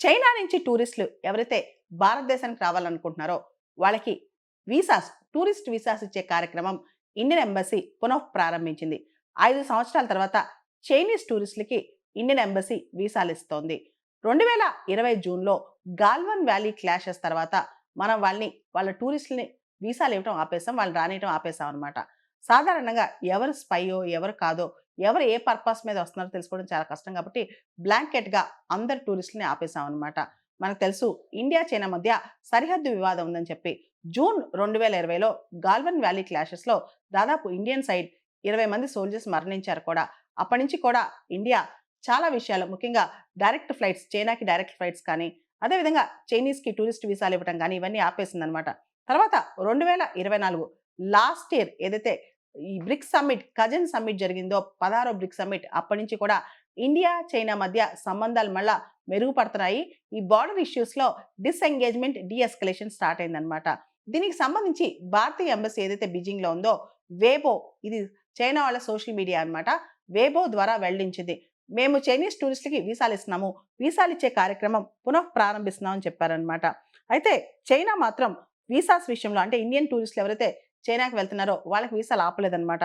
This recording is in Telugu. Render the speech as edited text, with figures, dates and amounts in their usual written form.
చైనా నుంచి టూరిస్టులు ఎవరైతే భారతదేశానికి రావాలనుకుంటున్నారో వాళ్ళకి టూరిస్ట్ వీసాస్ ఇచ్చే కార్యక్రమం ఇండియన్ ఎంబసీ పునః ప్రారంభించింది. 5 సంవత్సరాల తర్వాత చైనీస్ టూరిస్టులకి ఇండియన్ ఎంబసీ వీసాలు ఇస్తోంది. 2020 జూన్‌లో గాల్వన్ వ్యాలీ క్లాషెస్ తర్వాత మనం వాళ్ళ టూరిస్టులని వీసాలు ఇవ్వటం ఆపేసాం. వాళ్ళని రానియటం ఆపేసాం అనమాట. సాధారణంగా ఎవరు స్పైయో, ఎవరు కాదో, ఎవరు ఏ పర్పస్ మీద వస్తున్నారో తెలుసుకోవడం చాలా కష్టం కాబట్టి బ్లాంకెట్‌గా అందరు టూరిస్టులని ఆపేసామనమాట. మనకు తెలుసు ఇండియా, చైనా మధ్య సరిహద్దు వివాదం ఉందని చెప్పి జూన్ 2020లో గాల్వన్ వ్యాలీ క్లాషెస్‌లో దాదాపు ఇండియన్ సైడ్ 20 మంది సోల్జర్స్ మరణించారు కూడా. అప్పటి నుంచి కూడా ఇండియా చాలా విషయాలు ముఖ్యంగా చైనాకి డైరెక్ట్ ఫ్లైట్స్ కానీ, అదేవిధంగా చైనీస్‌కి టూరిస్ట్ వీసాలు ఇవ్వటం గానీ ఇవన్నీ ఆపేసిందనమాట. తర్వాత 2024 లాస్ట్ ఇయర్ ఏదైతే ఈ బ్రిక్స్ సమ్మిట్, కజిన్ సమ్మిట్ జరిగిందో 16వ బ్రిక్స్ సమ్మిట్ అప్పటి నుంచి కూడా ఇండియా, చైనా మధ్య సంబంధాలు మళ్ళా మెరుగుపడుతున్నాయి. ఈ బార్డర్ ఇష్యూస్‌లో డిసెంగేజ్‌మెంట్, డీఎస్కలేషన్ స్టార్ట్ అయిందనమాట. దీనికి సంబంధించి భారతీయ ఎంబసీ ఏదైతే బీజింగ్‌లో ఉందో వేబో, ఇది చైనా వాళ్ళ సోషల్ మీడియా అన్నమాట. వేబో ద్వారా వెల్లడించింది. మేము చైనీస్ టూరిస్టులకి వీసాలు ఇస్తున్నాము. వీసాలు ఇచ్చే కార్యక్రమం పునః ప్రారంభిస్తున్నాం అని చెప్పారనమాట. అయితే చైనా మాత్రం వీసాస్ విషయంలో అంటే ఇండియన్ టూరిస్టులు ఎవరైతే చైనాకి వెళ్తున్నారో వాళ్ళకి వీసాలు ఆపలేదన్నమాట.